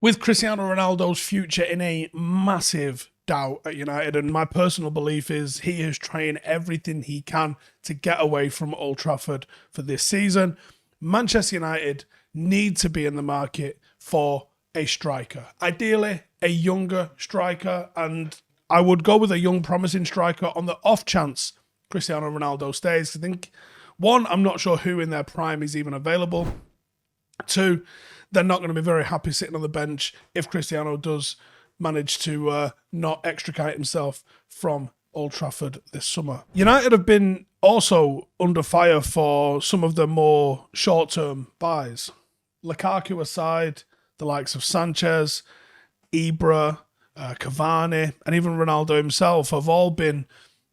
With Cristiano Ronaldo's future in a massive doubt at United, and my personal belief is he is trying everything he can to get away from Old Trafford for this season, Manchester United need to be in the market for a striker. Ideally, a younger striker, and I would go with a young, promising striker on the off chance Cristiano Ronaldo stays. I think, one, I'm not sure who in their prime is even available. Two, they're not going to be very happy sitting on the bench if Cristiano does manage to not extricate himself from Old Trafford this summer. United have been also under fire for some of the more short-term buys. Lukaku aside, the likes of Sanchez, Ibra, Cavani, and even Ronaldo himself have all been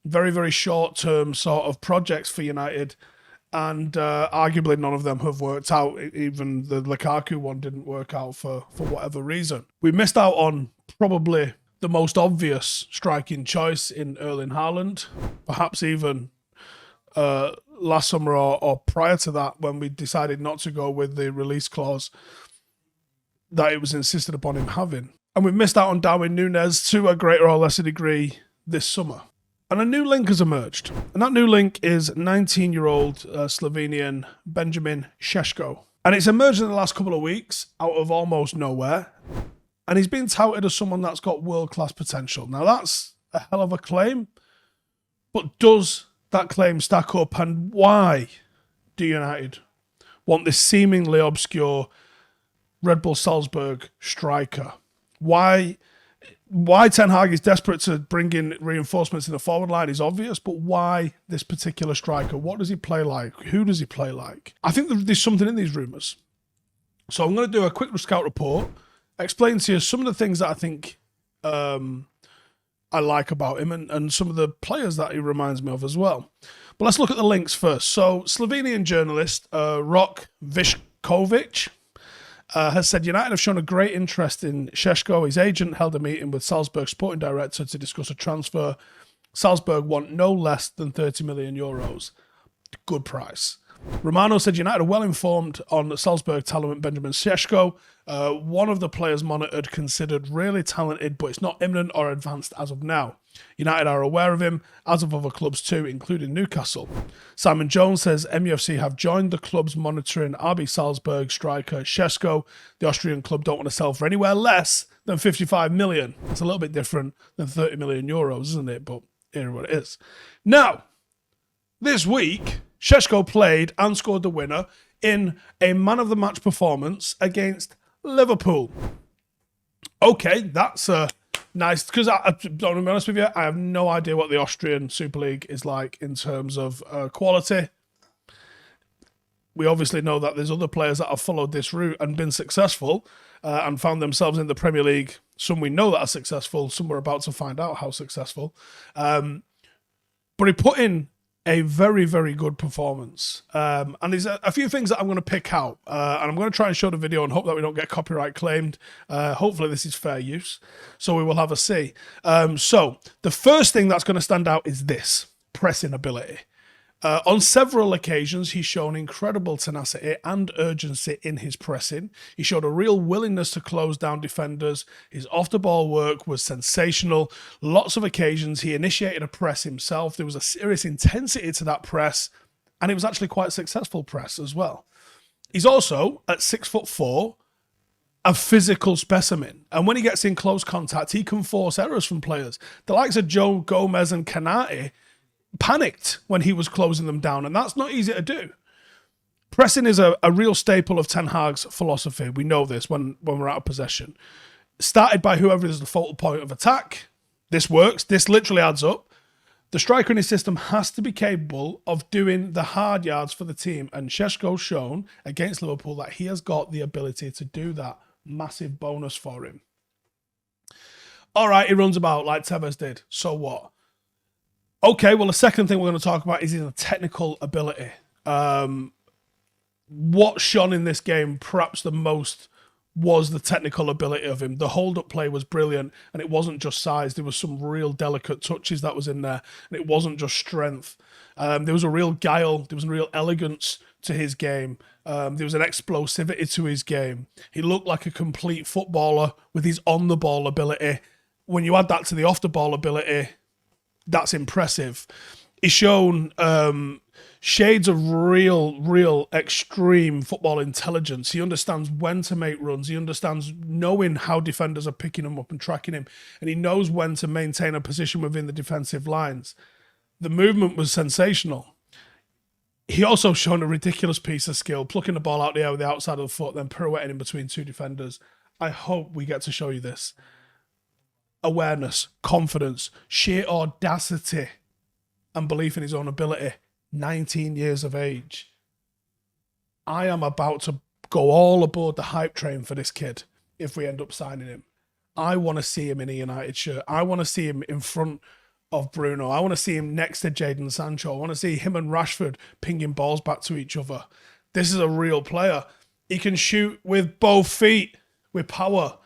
very, very short-term sort of projects for United, and arguably none of them have worked out. Even the Lukaku one didn't work out for whatever reason. We missed out on probably the most obvious striking choice in Erling Haaland, perhaps even last summer or prior to that, when we decided not to go with the release clause that it was insisted upon him having. And we've missed out on Darwin Núñez to a greater or lesser degree this summer. And a new link has emerged. And that new link is 19-year-old Slovenian Benjamin Sesko. And it's emerged in the last couple of weeks out of almost nowhere. And he's been touted as someone that's got world-class potential. Now, that's a hell of a claim. But does that claim stack up? And why do United want this seemingly obscure Red Bull Salzburg striker? Why Ten Hag is desperate to bring in reinforcements in the forward line is obvious, but why this particular striker? What does he play like? Who does he play like? I think there's something in these rumours. So I'm going to do a quick scout report, explain to you some of the things that I think I like about him and some of the players that he reminds me of as well. But let's look at the links first. So Slovenian journalist Rok Višković has said United have shown a great interest in Sesko. His agent held a meeting with Salzburg sporting director to discuss a transfer. Salzburg want no less than 30 million euros. Good price. Romano said United are well informed on Salzburg talent Benjamin Sesko. One of the players monitored considered really talented, but it's not imminent or advanced as of now. United are aware of him, as of other clubs too, including Newcastle. Simon Jones says MUFC have joined the clubs monitoring RB Salzburg striker Sesko. The Austrian club don't want to sell for anywhere less than 55 million. It's a little bit different than 30 million euros, isn't it? But here what it is. Now, this week, Sesko played and scored the winner in a man-of-the-match performance against Liverpool. Okay, that's nice, because I'm going to be honest with you, I have no idea what the Austrian Super League is like in terms of quality. We obviously know that there's other players that have followed this route and been successful and found themselves in the Premier League. Some we know that are successful, some we're about to find out how successful. But he put in a very, very good performance. And there's a few things that I'm going to pick out. And I'm going to try and show the video and hope that we don't get copyright claimed. Hopefully this is fair use. So we will have a see. So the first thing that's going to stand out is this: pressing ability. On several occasions, he's shown incredible tenacity and urgency in his pressing. He showed a real willingness to close down defenders. His off-the-ball work was sensational. Lots of occasions, he initiated a press himself. There was a serious intensity to that press, and it was actually quite a successful press as well. He's also, at 6'4", a physical specimen. And when he gets in close contact, he can force errors from players. The likes of Joe Gomez and Kanate panicked when he was closing them down, and that's not easy to do. Pressing is a real staple of Ten Hag's philosophy. We know this when we're out of possession. Started by whoever is the focal point of attack. This works. This literally adds up. The striker in his system has to be capable of doing the hard yards for the team, and Sesko's shown against Liverpool that he has got the ability to do that. Massive bonus for him. All right, he runs about like Tevez did. So what? Okay, well, the second thing we're going to talk about is his technical ability. What shone in this game perhaps the most was the technical ability of him. The hold-up play was brilliant, and it wasn't just size. There was some real delicate touches that was in there, and it wasn't just strength. There was a real guile. There was a real elegance to his game. There was an explosivity to his game. He looked like a complete footballer with his on-the-ball ability. When you add that to the off-the-ball ability, that's impressive. He's shown shades of real extreme football intelligence. He understands when to make runs. He understands knowing how defenders are picking him up and tracking him. And he knows when to maintain a position within the defensive lines. The movement was sensational. He also shown a ridiculous piece of skill, plucking the ball out the air with the outside of the foot, then pirouetting in between two defenders. I hope we get to show you this. Awareness, confidence, sheer audacity, and belief in his own ability. 19 years of age. I am about to go all aboard the hype train for this kid if we end up signing him. I want to see him in a United shirt. I want to see him in front of Bruno. I want to see him next to Jadon Sancho. I want to see him and Rashford pinging balls back to each other. This is a real player. He can shoot with both feet, with power.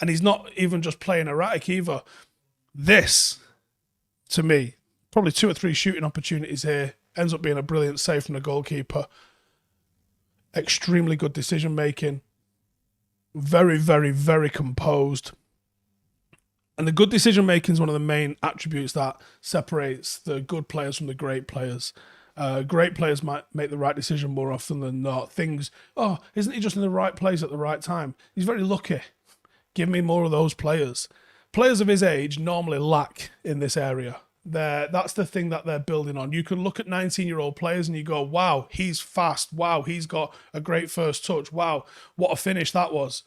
And he's not even just playing erratic either. This, to me, probably 2 or 3 shooting opportunities here. Ends up being a brilliant save from the goalkeeper. Extremely good decision making. Very, very composed. And the good decision making is one of the main attributes that separates the good players from the great players. Great players might make the right decision more often than not. Things, isn't he just in the right place at the right time? He's very lucky. Give me more of those players. Players of his age normally lack in this area. That's the thing that they're building on. You can look at 19-year-old players and you go, wow, he's fast. Wow, he's got a great first touch. Wow, what a finish that was.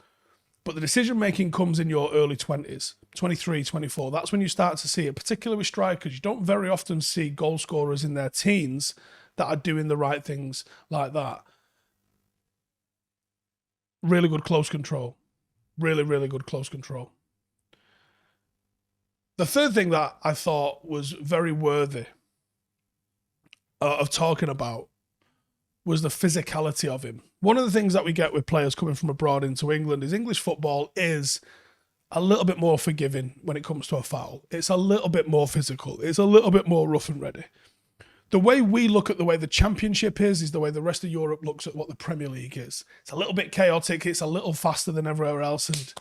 But the decision-making comes in your early 20s, 23, 24. That's when you start to see it, particularly with strikers. You don't very often see goal scorers in their teens that are doing the right things like that. Really good close control. Really good close control. The third thing that I thought was very worthy of talking about was the physicality of him. One of the things that we get with players coming from abroad into England is English football is a little bit more forgiving when it comes to a foul. It's a little bit more physical. It's a little bit more rough and ready. The way we look at the way the Championship is the way the rest of Europe looks at what the Premier League is. It's a little bit chaotic. It's a little faster than everywhere else, and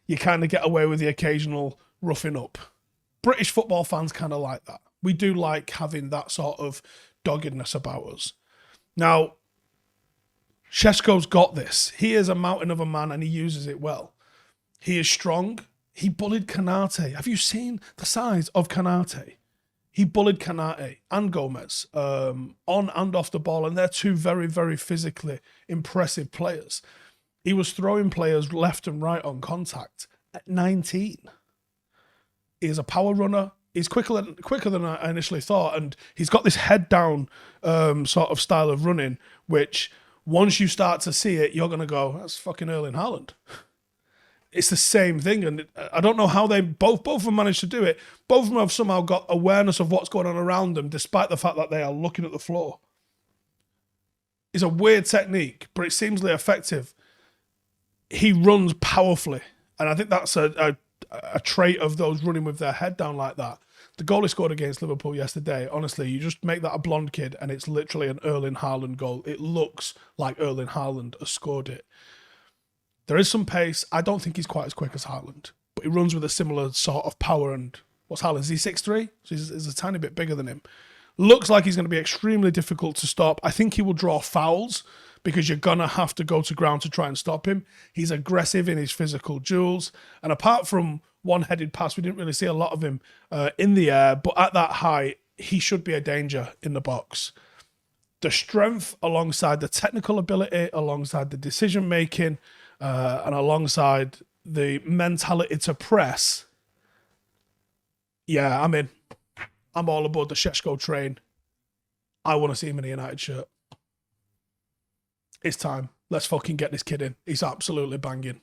you kind of get away with the occasional roughing up. British football fans kind of like that. We do like having that sort of doggedness about us. Now, Sesko's got this. He is a mountain of a man and he uses it well. He is strong. He bullied Kanate. Have you seen the size of Kanate? He bullied Kanate and Gomez on and off the ball, and they're two very physically impressive players. He was throwing players left and right on contact at 19. He's a power runner. He's quicker than I initially thought, and he's got this head down sort of style of running, which once you start to see it, you're going to go, that's fucking Erling Haaland. It's the same thing, and I don't know how they both of them managed to do it. Both of them have somehow got awareness of what's going on around them, despite the fact that they are looking at the floor. It's a weird technique, but it seems effective. He runs powerfully, and I think that's a trait of those running with their head down like that. The goal he scored against Liverpool yesterday, honestly, you just make that a blonde kid, and it's literally an Erling Haaland goal. It looks like Erling Haaland has scored it. There is some pace. I don't think he's quite as quick as Haaland, but he runs with a similar sort of power. And what's Haaland? Is he 6'3"? So he's a tiny bit bigger than him. Looks like he's going to be extremely difficult to stop. I think he will draw fouls because you're going to have to go to ground to try and stop him. He's aggressive in his physical duels. And apart from one-headed pass, we didn't really see a lot of him in the air. But at that height, he should be a danger in the box. The strength alongside the technical ability, alongside the decision-making, and alongside the mentality to press, yeah, I'm in. I'm all aboard the Sesko train. I want to see him in a United shirt. It's time. Let's fucking get this kid in. He's absolutely banging.